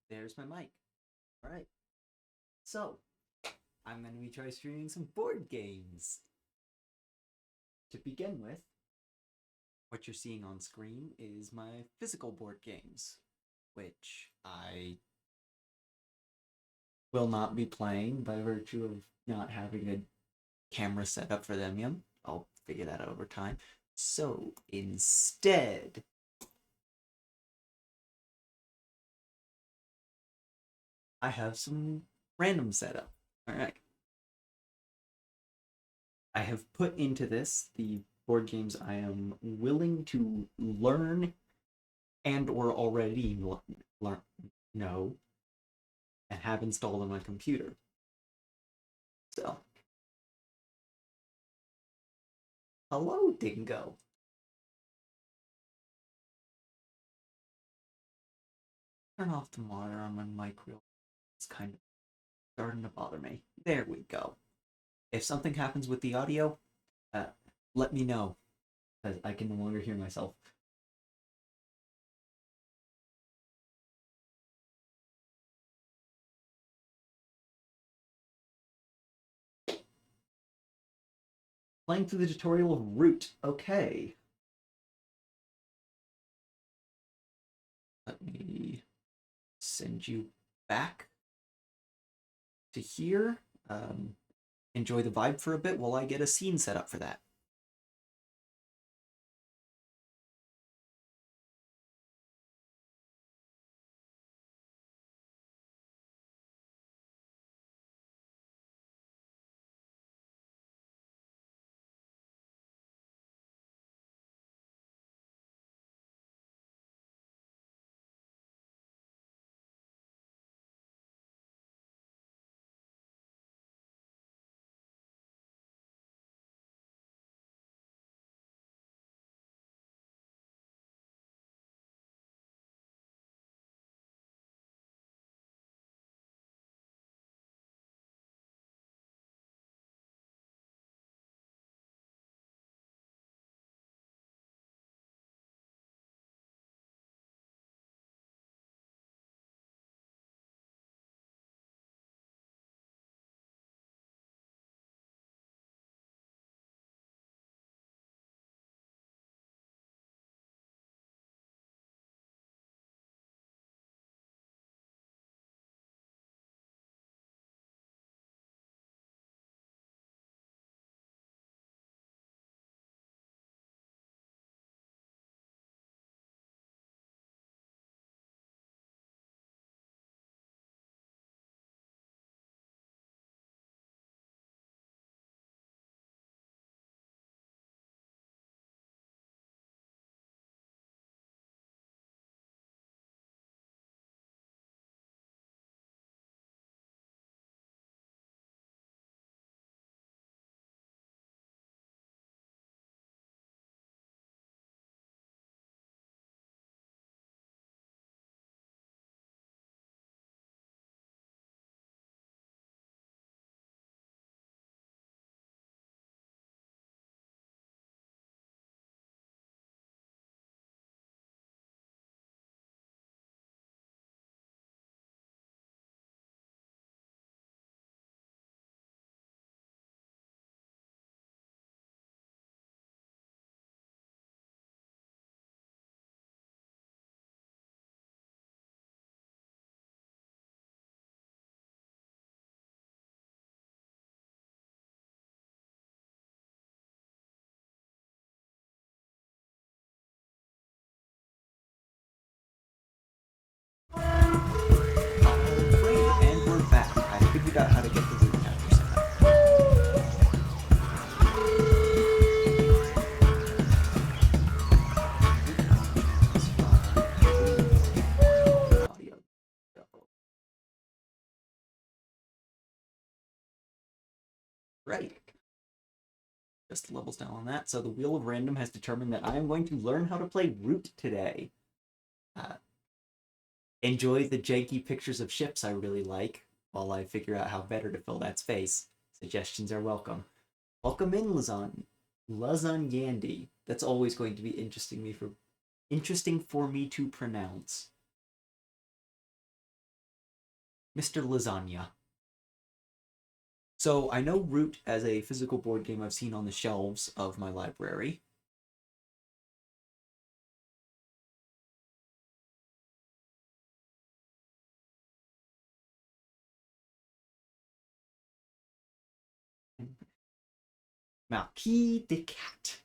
There's my mic. All right. So, I'm going to be trying streaming some board games. To begin with, what you're seeing on screen is my physical board games, which I will not be playing by virtue of not having a camera set up for them yet. I'll figure that out over time. So, instead, I have some random setup. All right. I have put into this the board games I am willing to learn and or already learn know and have installed on my computer. So, hello, Dingo. Turn off the monitor on my mic real. It's kind of starting to bother me. There we go. If something happens with the audio, uh, let me know, because I can no longer hear myself. Playing through the tutorial of Root. Okay. Let me send you back to here. Enjoy the vibe for a bit while I get a scene set up for that. Alright, and we're back. I figured out how to get the root capture set up. Audio. Right. Just levels down on that. So the Wheel of Random has determined that I am going to learn how to play Root today. Uh, enjoy the janky pictures of ships I really like, while I figure out how better to fill that space. Suggestions are welcome. Welcome in, Lasagnandi. That's always going to be interesting for me to pronounce. Mr. Lasagna. So I know Root as a physical board game I've seen on the shelves of my library. Marquis de Cat.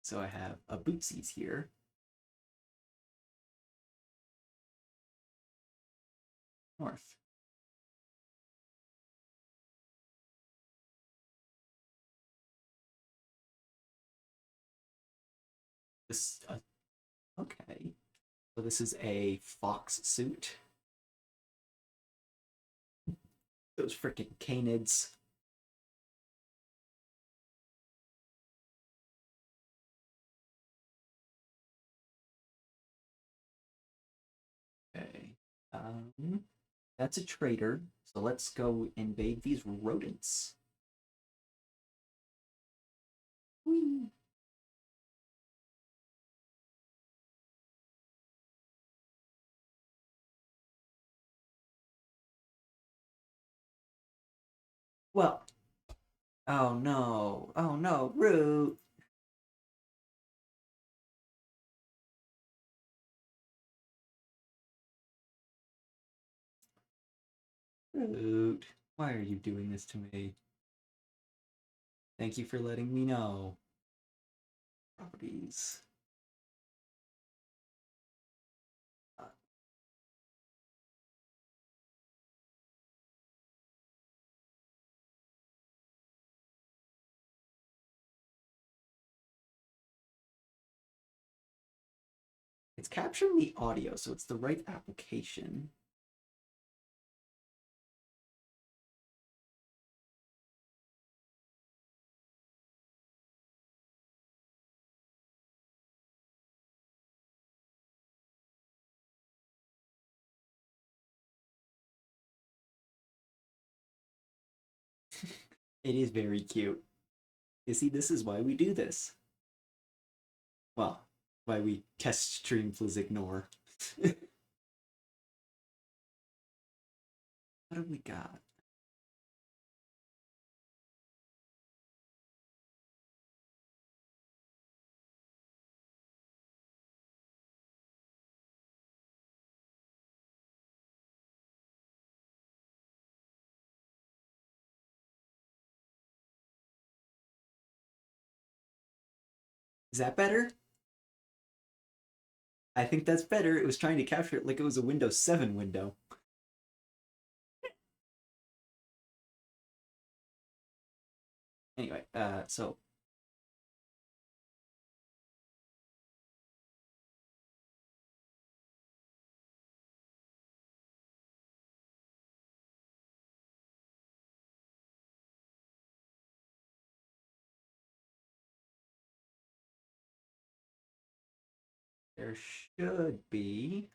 So I have a Bootsies here. North. This, okay. So this is a fox suit. Those freaking canids. Okay. That's a traitor. So let's go invade these rodents. Whee. Well, oh no. Oh no, Root. Root. Why are you doing this to me? Thank you for letting me know. Properties. It's capturing the audio, so it's the right application. It is very cute. You see, this is why we do this. Well, why we test stream plus ignore. What do we got? Is that better? I think that's better. It was trying to capture it like it was a Windows 7 window. Anyway, so there should be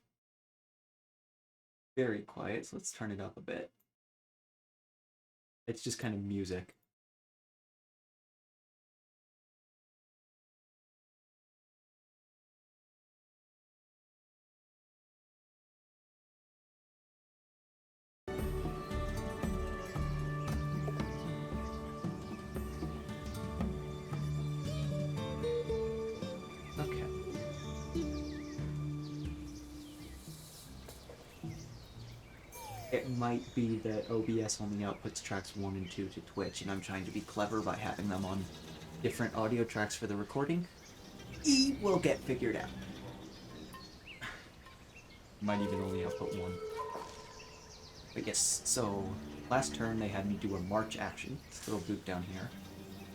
very quiet, so let's turn it up a bit. It's just kind of music. Okay. It might be that OBS only outputs tracks 1 and 2 to Twitch, and I'm trying to be clever by having them on different audio tracks for the recording. Will get figured out. Might even only output 1. But yes, so last turn they had me do a march action, this little boot down here,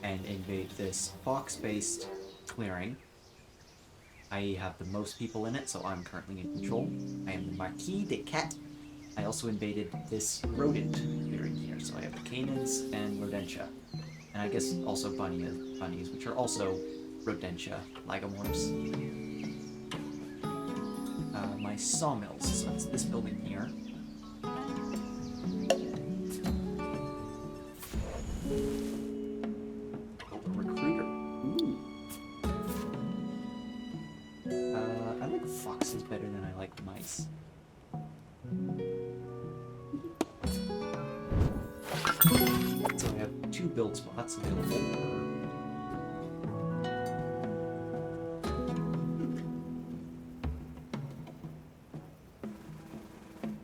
and invade this fox-based clearing. I have the most people in it, so I'm currently in control. I am the Marquis de Cat. I also invaded this rodent clearing here, so I have the canids and rodentia. And I guess also bunnies, which are also rodentia, lagomorphs. My sawmills, so it's this building here. foxes better than I like mice. So I have 2 build spots available.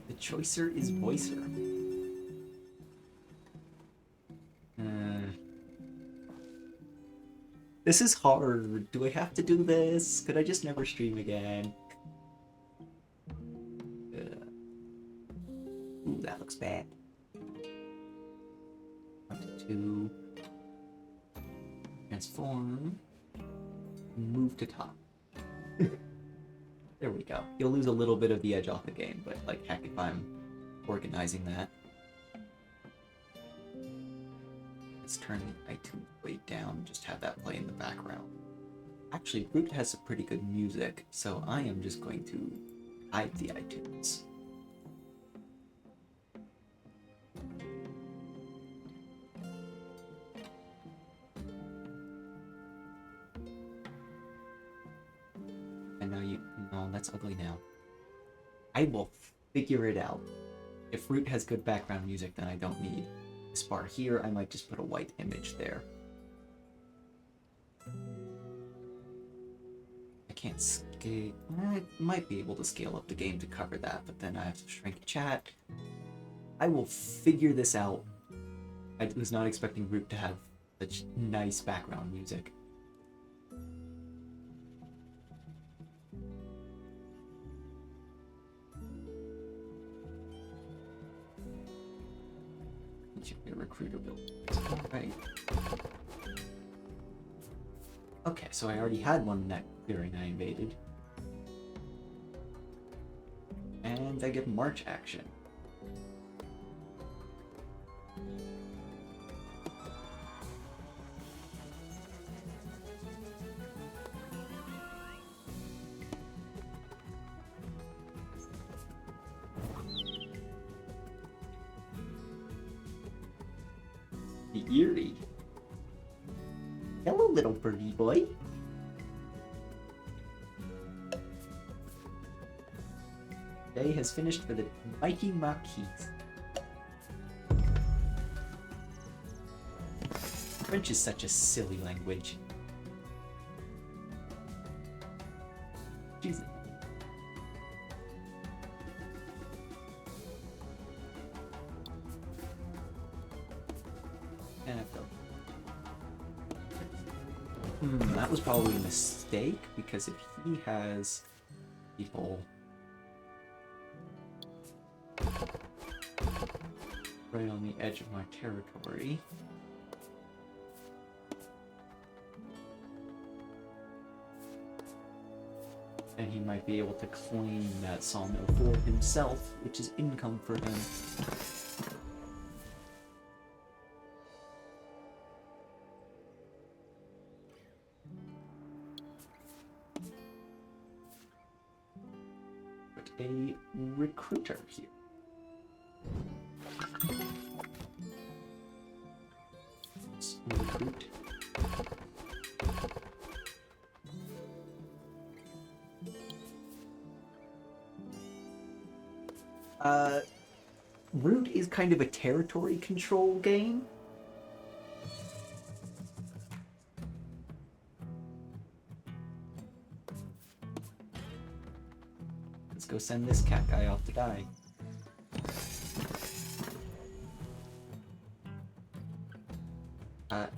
The choicer is voicer. This is hard. Do I have to do this? Could I just never stream again? Ooh, that looks bad. 2. Transform. Move to top. There we go. You'll lose a little bit of the edge off the game, but like heck if I'm organizing that. Let's turn the iTunes way down, just have that play in the background. Actually, Root has some pretty good music, so I am just going to hide the iTunes. And now no, that's ugly now. I will figure it out. If Root has good background music, then I don't need this bar here. I might just put a white image there. I can't scale. I might be able to scale up the game to cover that, but then I have to shrink chat. I will figure this out. I was not expecting Root to have such nice background music. Recruiter build. Right. Okay, so I already had one in that clearing I invaded. And I get march action. Eerie. Hello, little birdie boy. Day has finished for the mighty Marquis. French is such a silly language. Jesus. That was probably a mistake, because if he has people right on the edge of my territory, then he might be able to claim that sawmill for himself, which is income for him. A recruiter here. Let's recruit. Root is kind of a territory control game. Let's go send this cat guy off to die.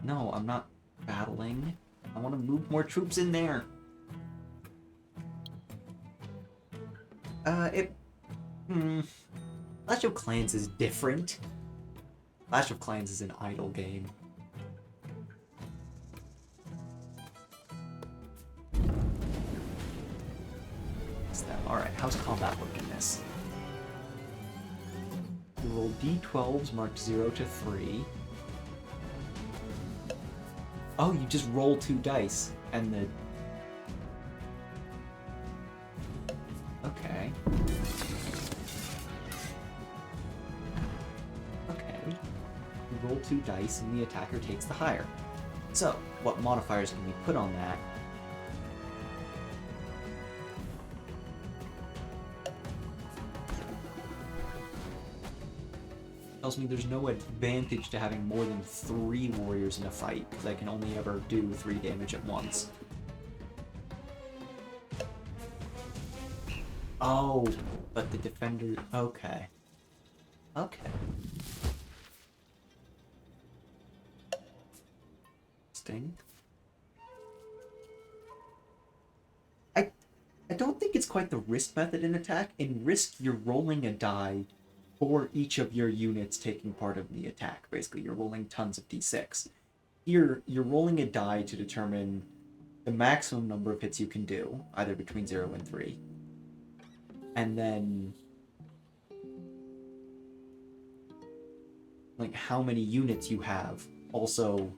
No, I'm not battling. I want to move more troops in there. Clash of Clans is different. Clash of Clans is an idle game. Alright, how's combat work in this? You roll d12s marked 0 to 3. Oh, you just roll 2 dice, and the... Okay. Okay. You roll 2 dice, and the attacker takes the higher. So, what modifiers can we put on that? tells me there's no advantage to having more than 3 warriors in a fight, because I can only ever do 3 damage at once. Oh, but the defender... Okay. Okay. Sting. I don't think it's quite the risk method in attack. In risk, you're rolling a die for each of your units taking part of the attack. Basically, you're rolling tons of d6. Here, you're rolling a die to determine the maximum number of hits you can do, either between 0 and 3. And then, like, how many units you have also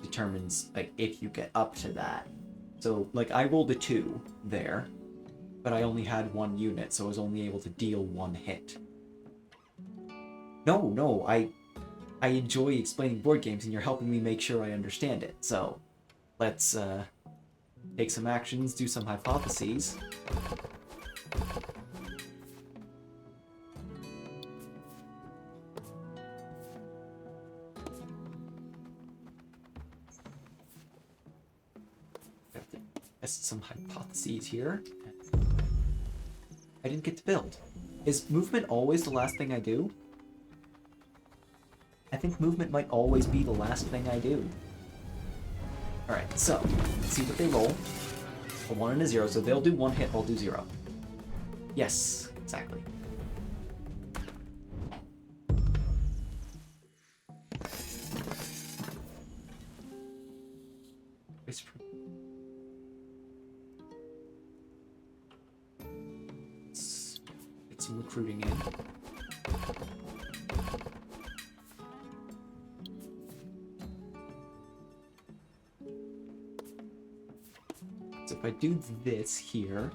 determines, like, if you get up to that. So, like, I rolled a 2 there, but I only had 1 unit, so I was only able to deal 1 hit. No, I enjoy explaining board games, and you're helping me make sure I understand it. So, let's take some actions, do some hypotheses. Have to test some hypotheses here. I didn't get to build. Is movement always the last thing I do? I think movement might always be the last thing I do. Alright, so, let's see what they roll. A 1 and a 0, so they'll do 1 hit, I'll do 0. Yes, exactly. Let's get some recruiting in. So if I do this here,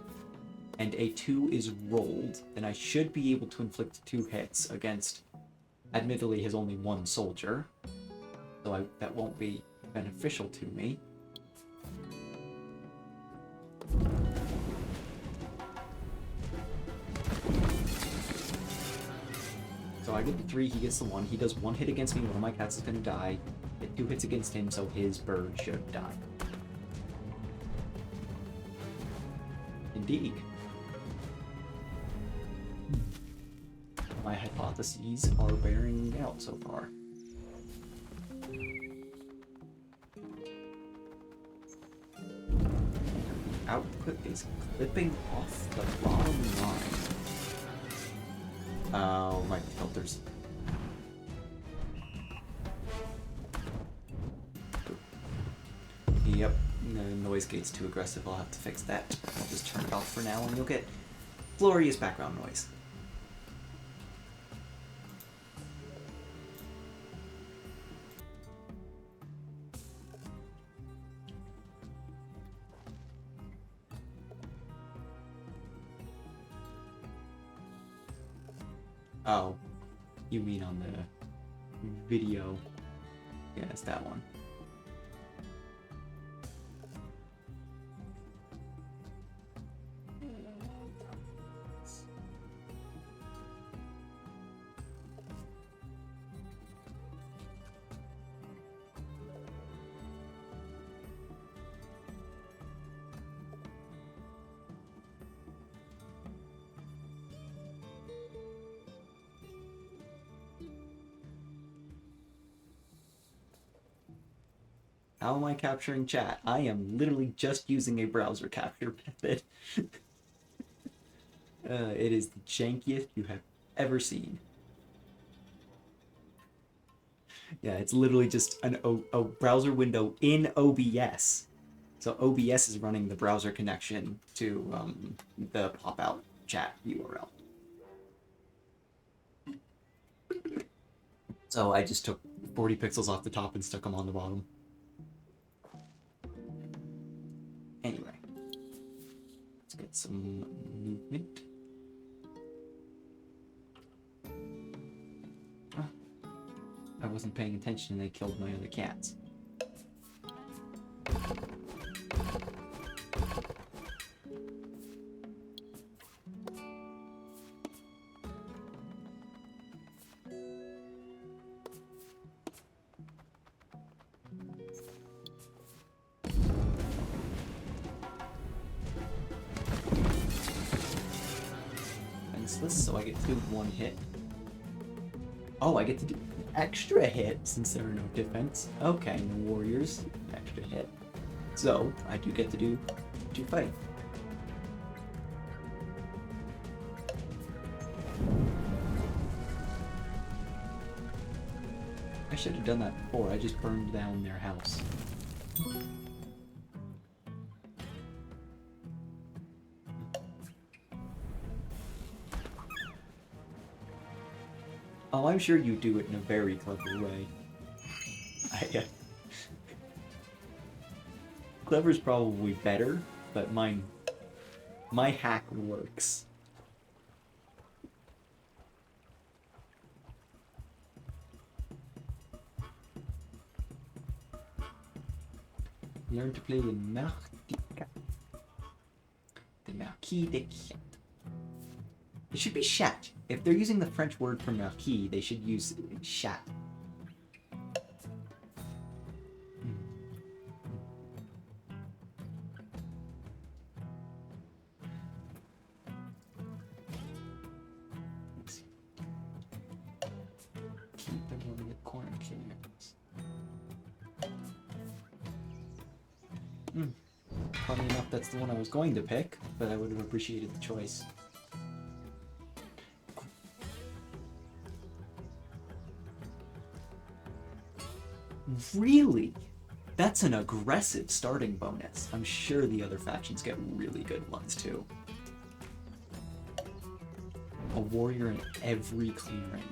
and a 2 is rolled, then I should be able to inflict 2 hits against, admittedly, his only 1 soldier. So that won't be beneficial to me. So I get the 3, he gets the 1. He does 1 hit against me, one of my cats is going to die. Get 2 hits against him, so his bird should die. Indeed. My hypotheses are bearing out so far. Output is clipping off the bottom line. Oh, my filters. Yep, the noise gate's too aggressive. I'll have to fix that. I'll just turn it off for now and you'll get glorious background noise. Oh, you mean on the video? Yeah, it's that one. How am I capturing chat? I am literally just using a browser capture method. It is the jankiest you have ever seen. Yeah, it's literally just a browser window in OBS. So OBS is running the browser connection to the pop-out chat URL. So I just took 40 pixels off the top and stuck them on the bottom. Anyway, let's get some movement. Huh. I wasn't paying attention and they killed my other cats. defenseless, so I get to do one hit. Oh, I get to do an extra hit since there are no defense. Okay, no warriors. Extra hit. So, I do get to do 2 fight. I should have done that before. I just burned down their house. Oh, I'm sure you do it in a very clever way. Clever's probably better, but my hack works. Learn to play the Marquis. The Marquis de Chat. It should be chat. If they're using the French word for Marquis, they should use chat. Keep them on the corner clearance. Funny enough, that's the one I was going to pick, but I would have appreciated the choice. Really? That's an aggressive starting bonus. I'm sure the other factions get really good ones too. A warrior in every clearing.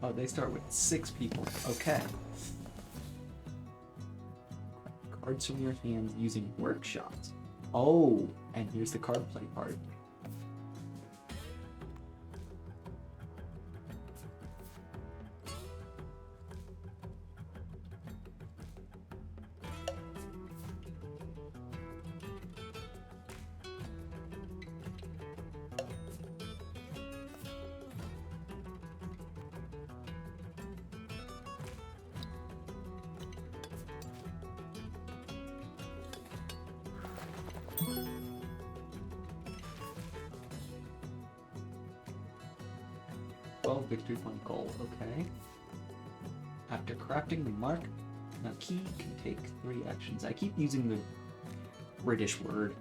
Oh, they start with 6 people. Okay. Cards from your hand using workshops. Oh, and here's the card play part. Victory point goal, okay. After crafting the mark, Marquis can take 3 actions. I keep using the British word.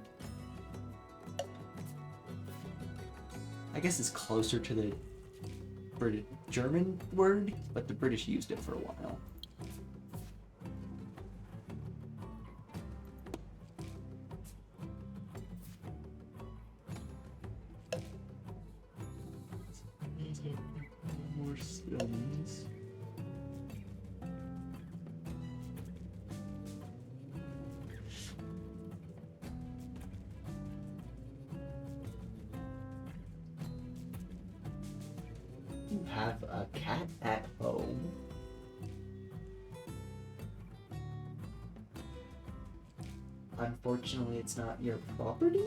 I guess it's closer to the German word, but the British used it for a while. More stones. You have a cat at home. Unfortunately, it's not your property?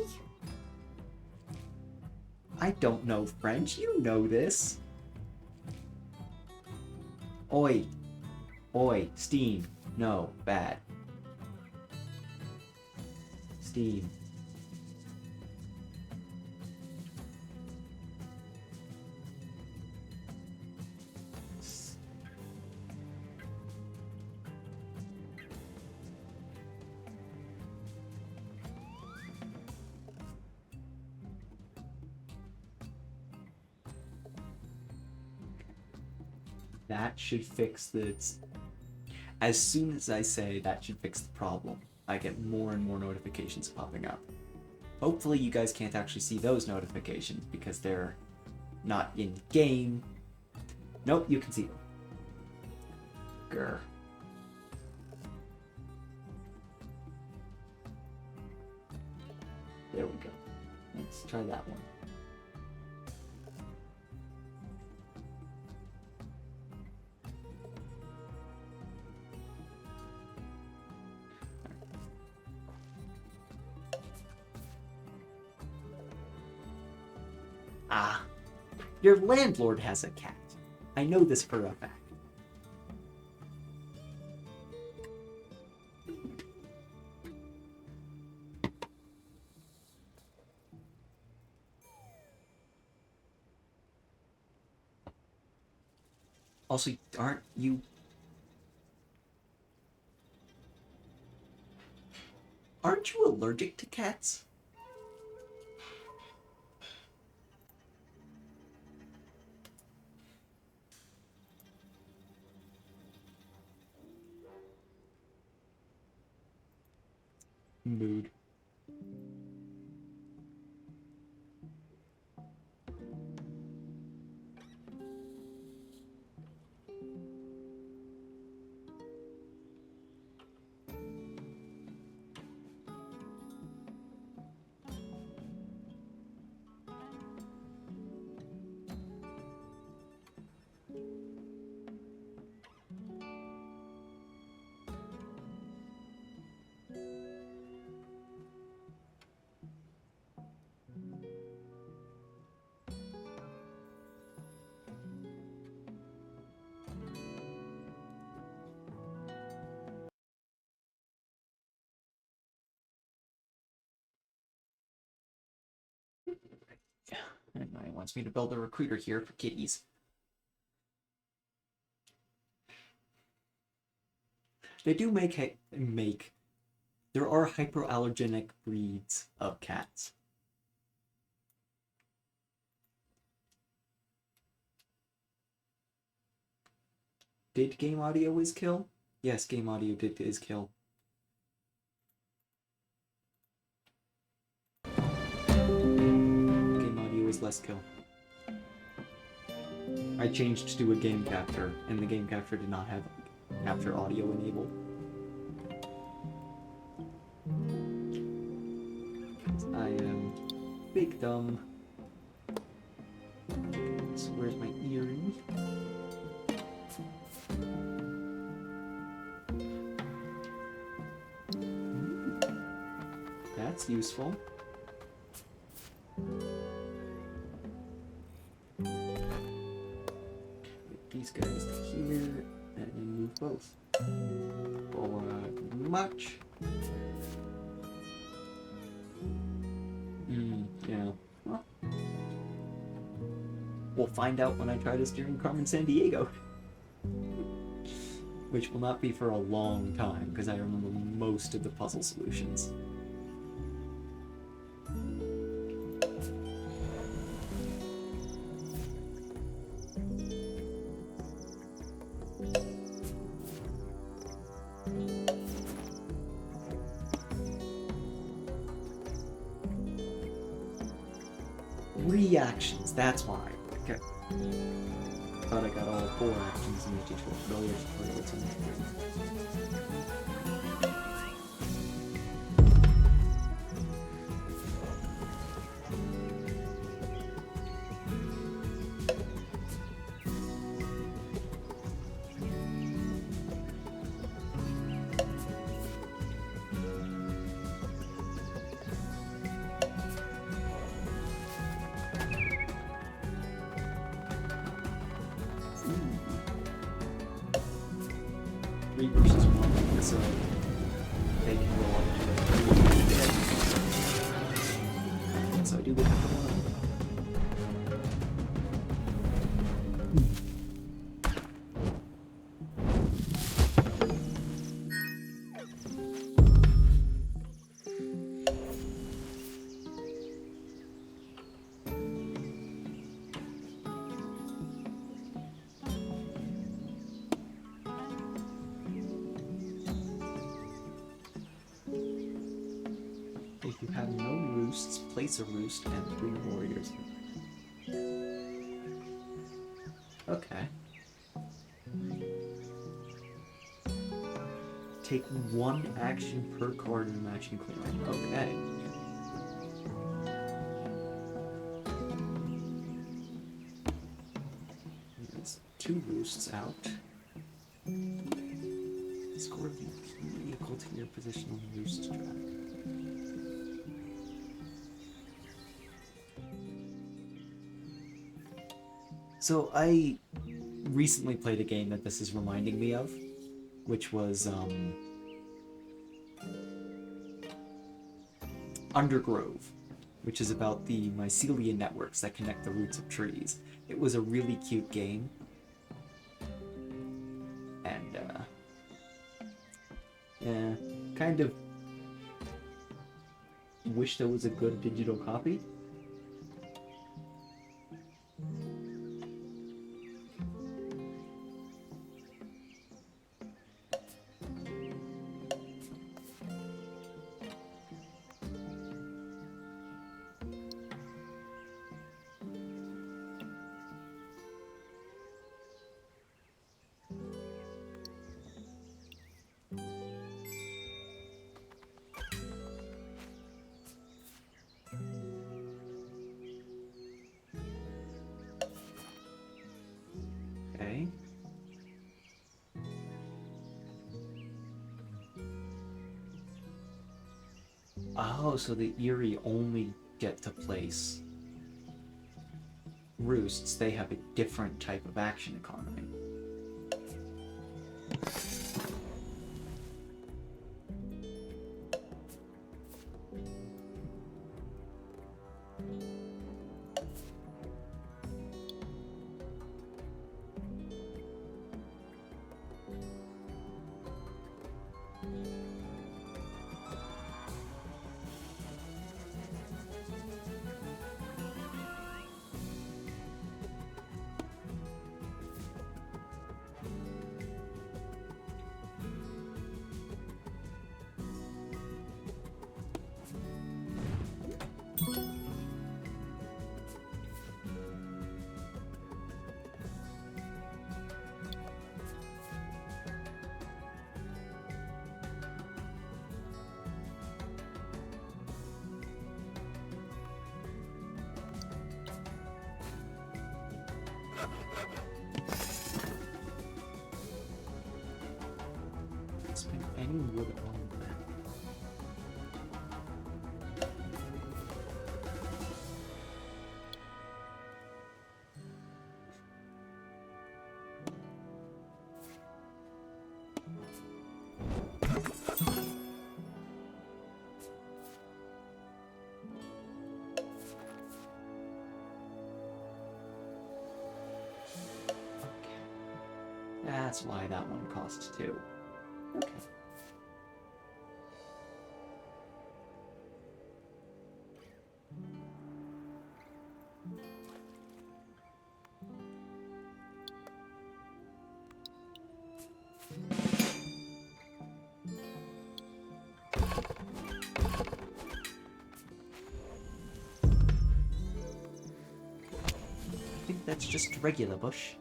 I don't know French, you know this. Oi. Oi, Steam. No, bad. Steam. That should fix the... As soon as I say that should fix the problem, I get more and more notifications popping up. Hopefully you guys can't actually see those notifications because they're not in-game. Nope, you can see them. Grr. There we go. Let's try that one. Ah. Your landlord has a cat. I know this for a fact. Also, aren't you allergic to cats? Mood. Yeah, and he wants me to build a recruiter here for kitties. They do make there are hypoallergenic breeds of cats. Did game audio is kill? Yes, game audio is kill. Game audio is less kill. I changed to a game capture, and the game capture did not have capture audio enabled. I am big dumb. So where's my earring? That's useful. Get these guys to here, and then move both. Forward much. Yeah. Well, we'll find out when I try this during Carmen Sandiego. Which will not be for a long time, because I remember most of the puzzle solutions. Reactions, that's why. Okay. Thought I got all 4 actions in the tutorial. So they can roll up to so I do get half of one. If you have no roosts, place a roost and 3 warriors. Okay. Take 1 action per card in matching clearing. Okay. That's 2 roosts out. Score the equal to your position on the roost track. So I recently played a game that this is reminding me of, which was Undergrove, which is about the mycelial networks that connect the roots of trees. It was a really cute game, and yeah, kind of wish there was a good digital copy. Okay. Oh, so the Eerie only get to place roosts. They have a different type of action economy. Spend any wood on that. That's why that one costs 2. Okay. I think that's just regular bush.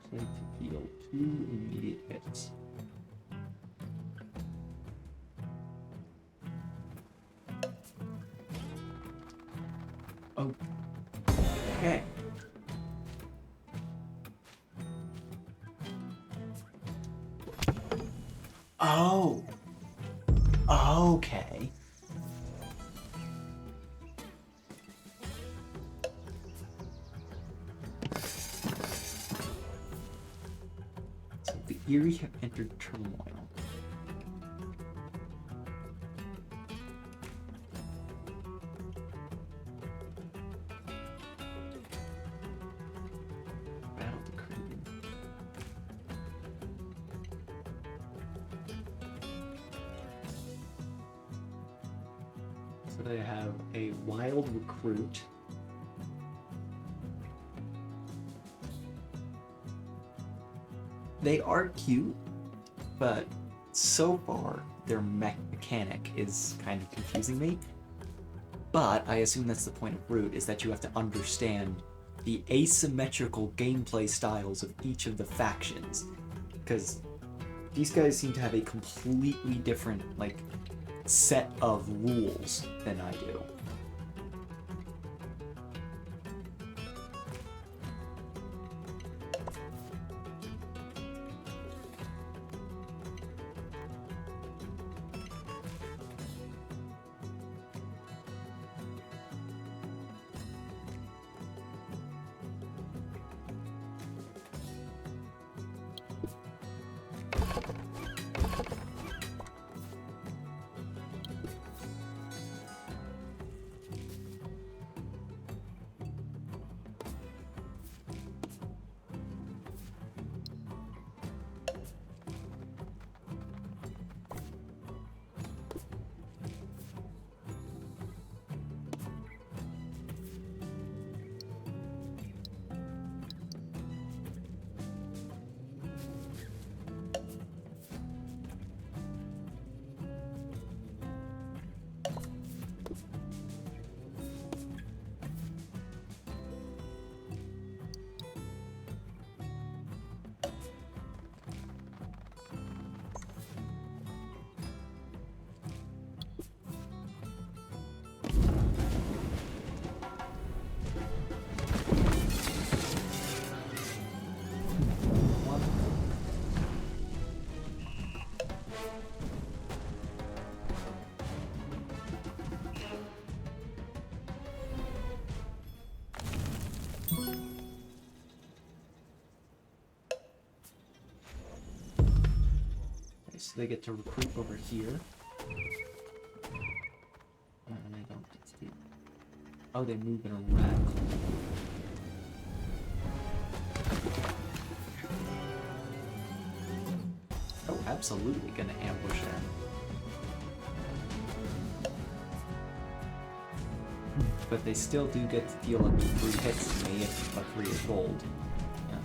Play to deal 2 immediate hits. Oh. Okay. Oh. Okay. So the Eerie have entered turmoil. Battle decree. So they have a wild recruit. They are cute, but so far their mechanic is kind of confusing me. But I assume that's the point of Root, is that you have to understand the asymmetrical gameplay styles of each of the factions. Because these guys seem to have a completely different, like, set of rules than I do. So they get to recruit over here. And I don't get to... Oh, they move in a rat. Oh, absolutely gonna ambush them. But they still do get to deal up to 3 hits to me if a 3 is rolled. Yeah.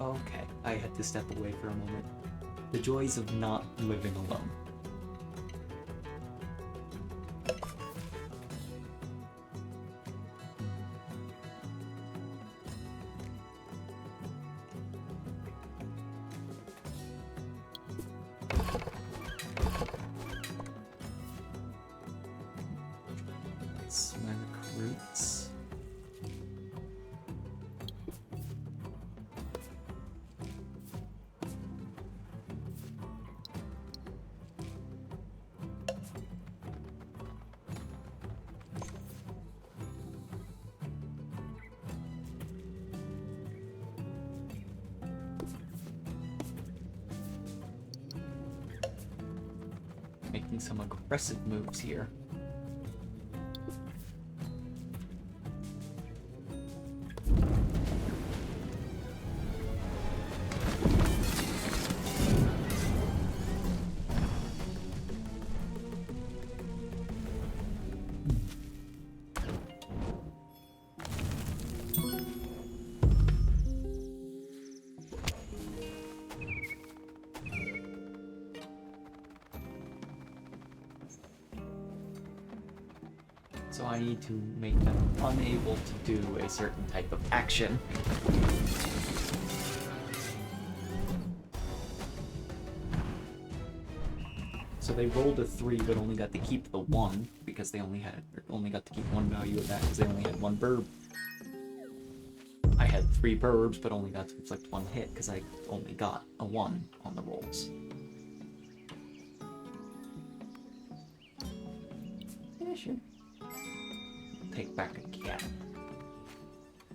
Okay, I had to step away for a moment. The joys of not living alone. That's my recruits. Making some aggressive moves here. So I need to make them unable to do a certain type of action. So they rolled a 3 but only got to keep the 1 because they only got to keep 1 value of that because they only had 1 burb. I had 3 burbs but only got to inflict 1 hit because I only got a 1 on the rolls. Yeah, sure. Take back a cat.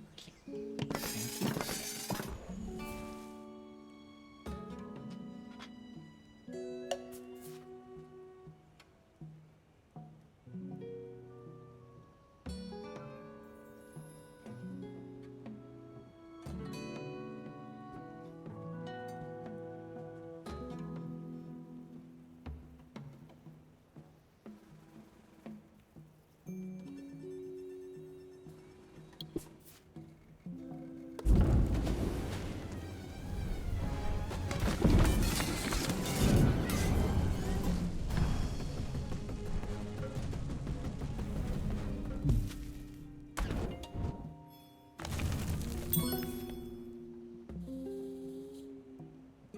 Thank you.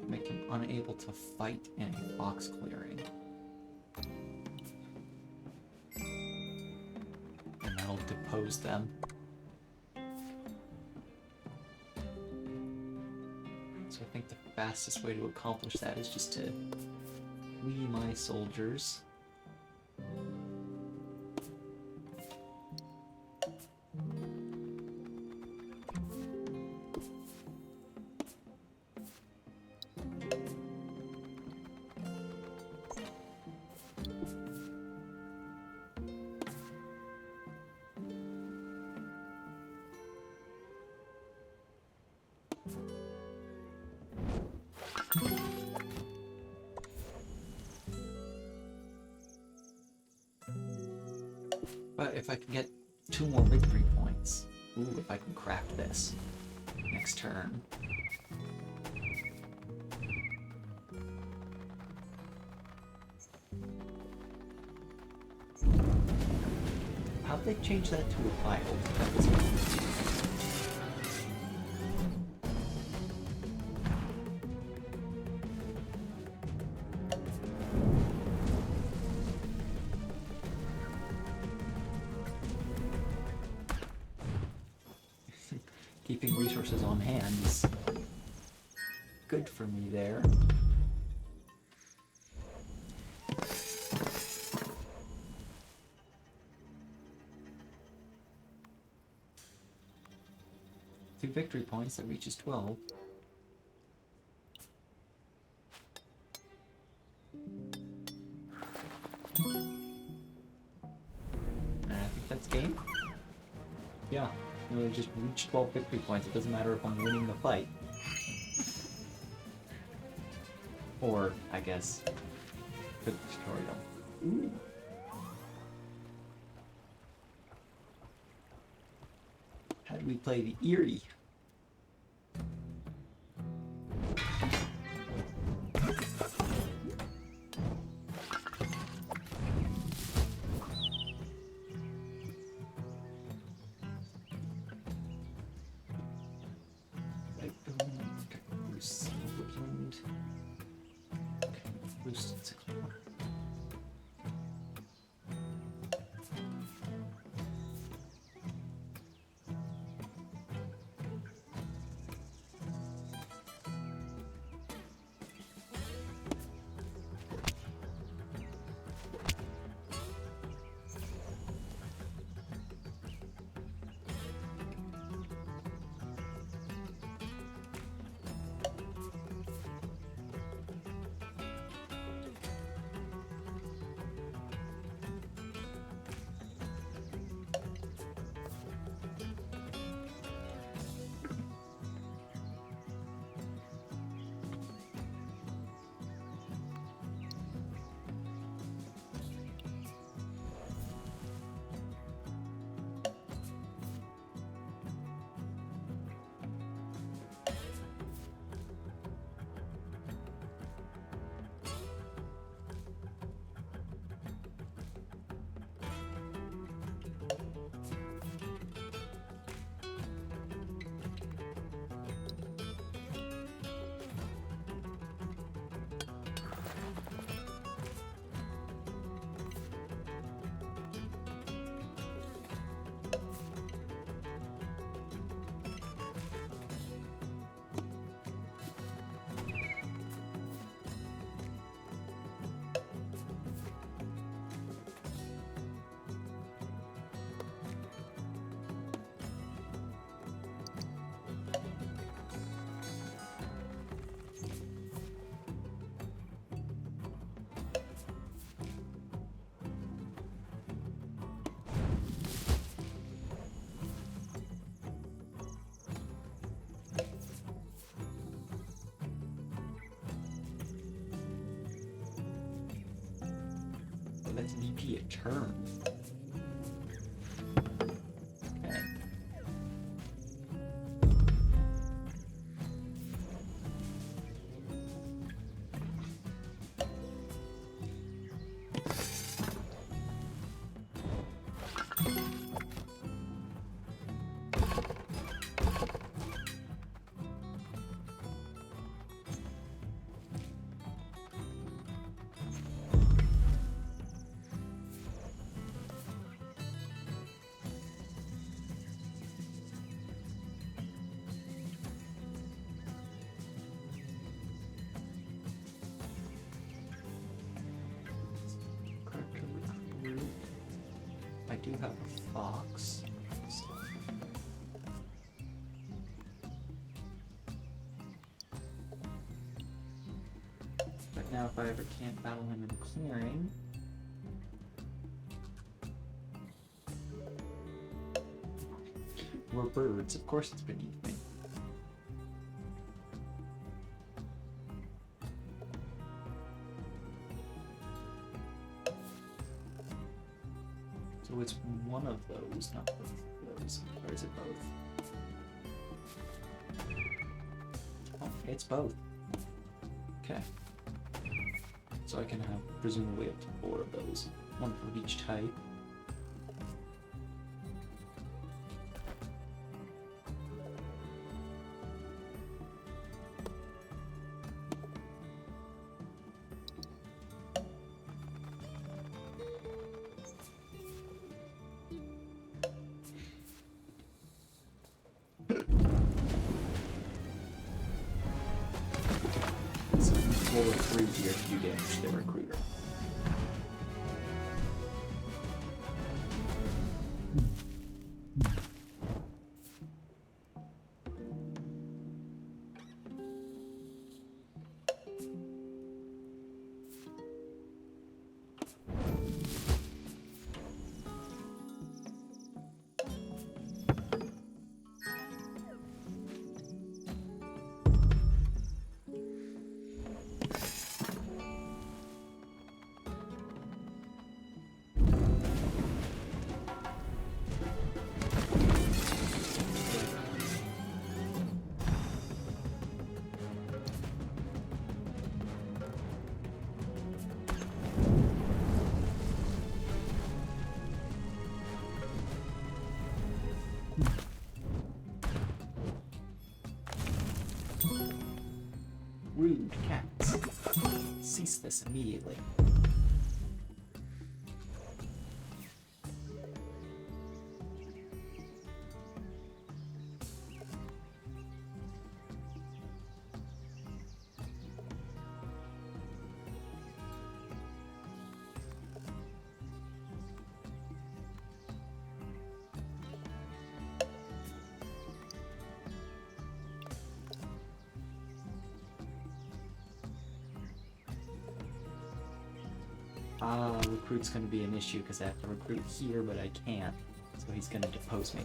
Make him unable to fight in a box clearing. And that'll depose lose them. So I think the fastest way to accomplish that is just to flee my soldiers. But if I can get 2 more victory points, ooh, if I can craft this next turn. How'd they change that to a tile? That was keeping resources on hand is good for me there. Two victory points, that reaches 12. And I think that's game. Yeah. You just reach 12 victory points. It doesn't matter if I'm winning the fight. Or, I guess, for the tutorial. Ooh. How do we play the Eerie? Woodland. Okay, boost 6 more. That's VP a turn. Okay. box. So. But now if I ever can't battle him in clearing... We're birds, of course it's beneath me. So it's one of those, not both of those. Or is it both? Oh, it's both. Okay. So I can have presumably up to 4 of those. One for each type. Roll a 3 here to do damage to the recruiter. Rude cats. Cease this immediately. Recruit's going to be an issue because I have to recruit here, but I can't. So he's going to depose me.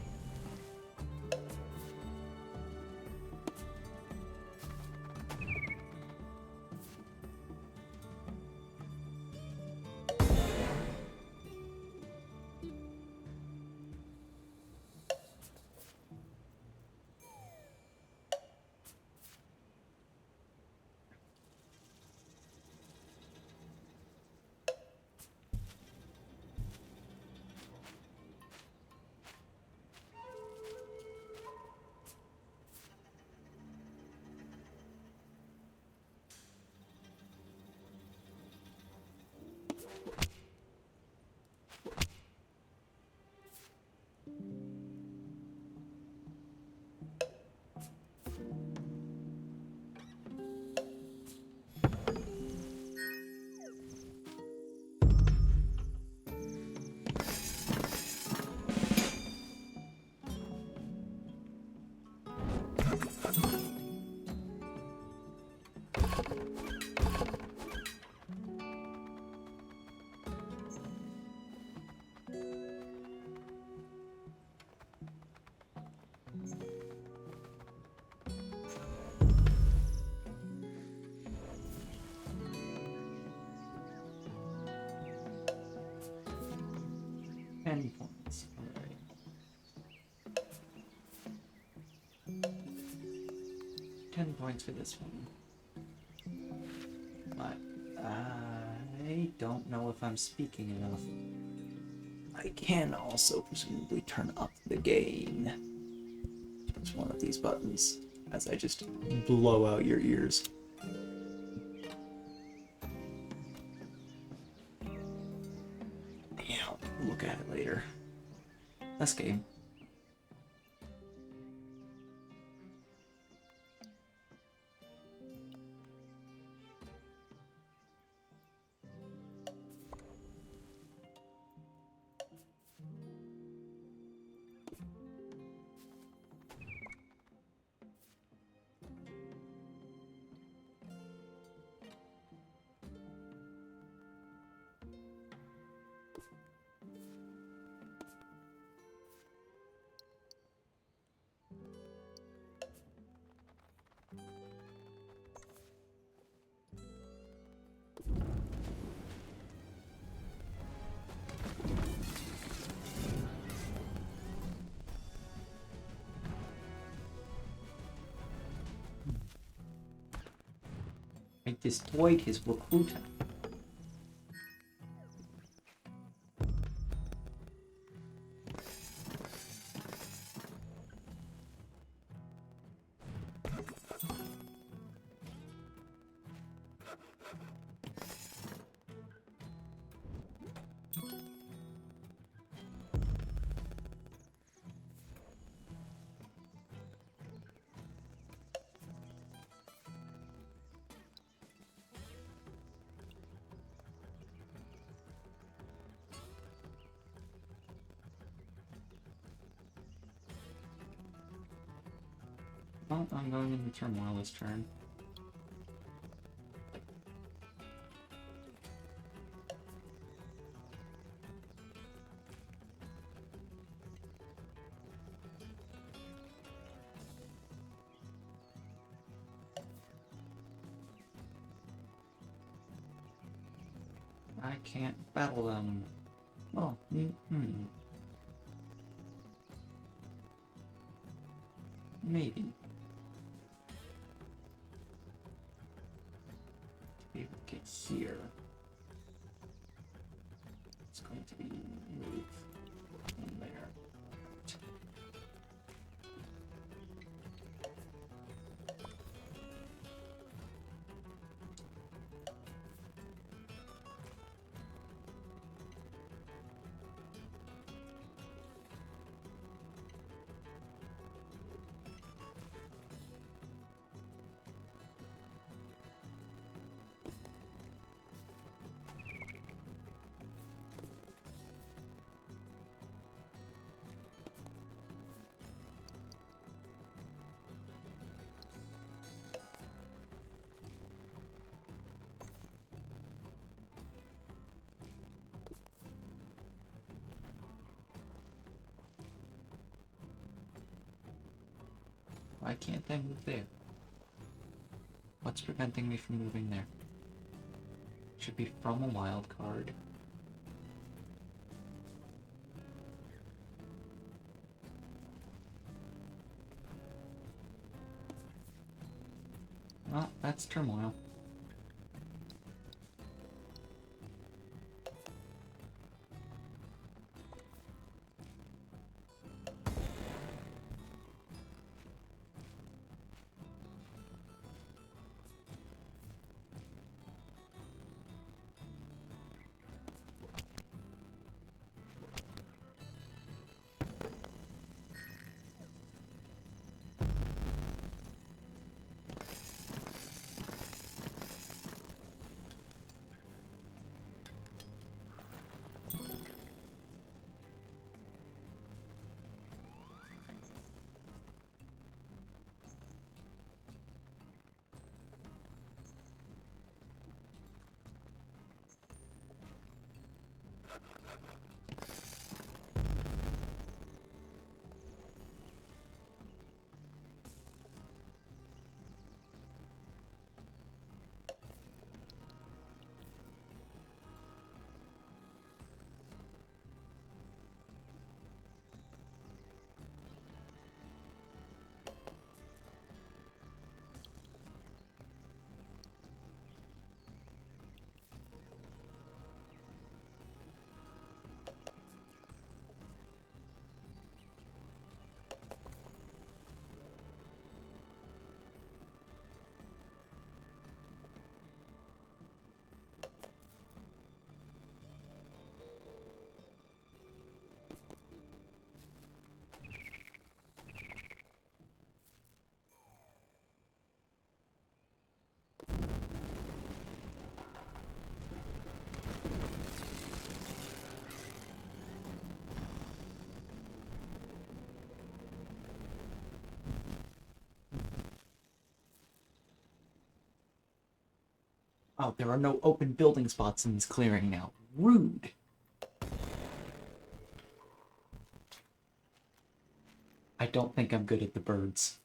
Points. Alright. 10 points for this one. But I don't know if I'm speaking enough. I can also presumably turn up the gain. It's one of these buttons as I just blow out your ears. Yeah, we'll look at it later. This game. I destroyed his recruiter. Well, I'm going into turmoil this turn. I can't battle them. Well, maybe. Be able to get here. It's going to be move in there. Why can't I move there? What's preventing me from moving there? Should be from a wild card. Well, that's turmoil. Oh, there are no open building spots in this clearing now. Rude. I don't think I'm good at the birds.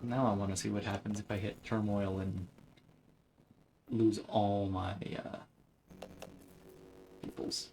Now I want to see what happens if I hit turmoil and lose all my peoples.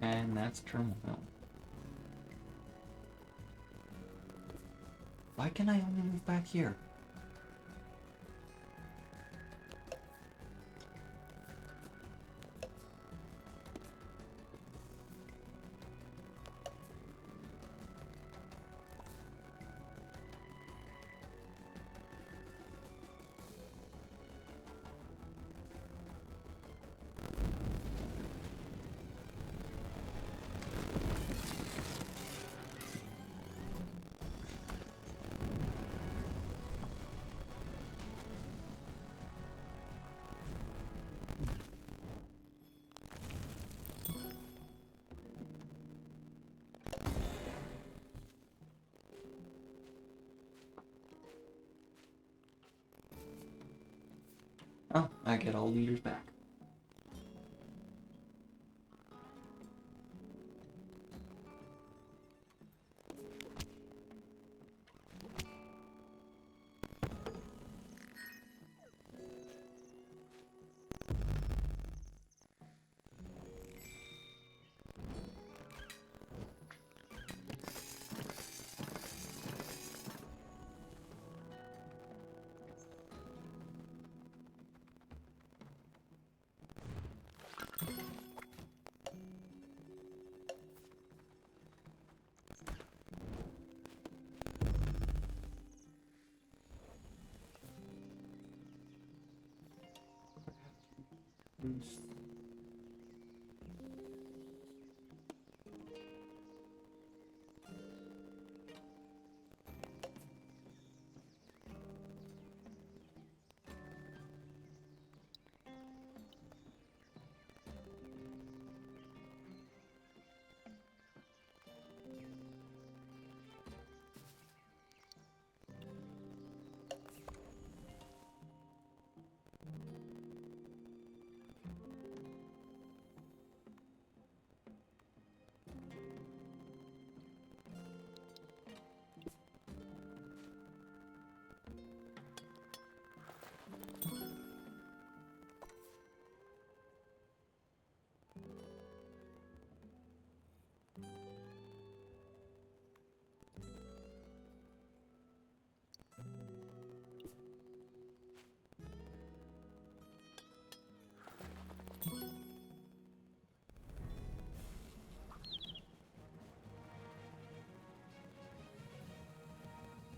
And that's turmoil. Why can I only move back here? Oh, I get all leaders back.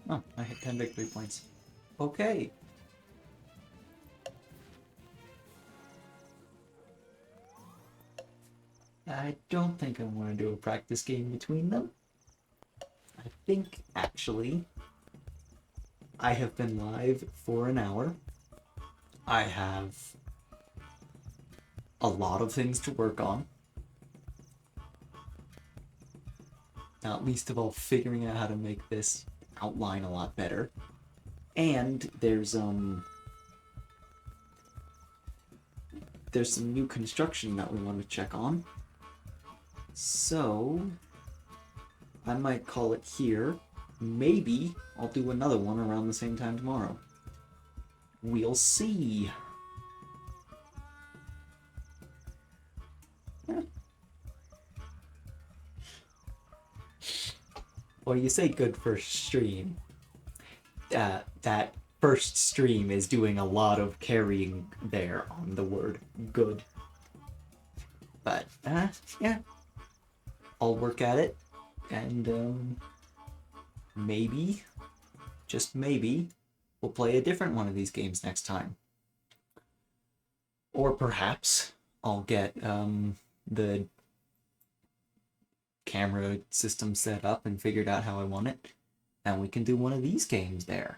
Oh, I hit 10 victory points. Okay. I don't think I want to do a practice game between them. I think, actually, I have been live for an hour. I have a lot of things to work on. Not least of all, figuring out how to make this outline a lot better. And there's some new construction that we want to check on. So I might call it here. Maybe I'll do another one around the same time tomorrow. We'll see. Well, you say good first stream. That first stream is doing a lot of carrying there on the word good. But, yeah. I'll work at it, and, maybe, just maybe, we'll play a different one of these games next time. Or perhaps I'll get, the camera system set up and figured out how I want it, and we can do one of these games there.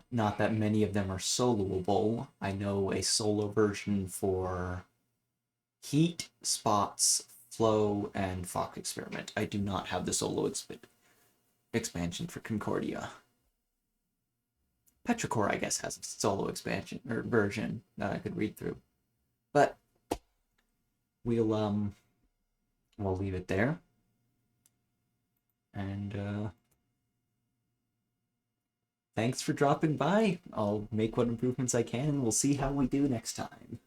Not that many of them are soloable. I know a solo version for Heat, Spots, Flow, and Fox Experiment. I do not have the solo expansion for Concordia. Petrichor, I guess, has a solo expansion or version that I could read through. But we'll leave it there. And thanks for dropping by. I'll make what improvements I can, and we'll see how we do next time.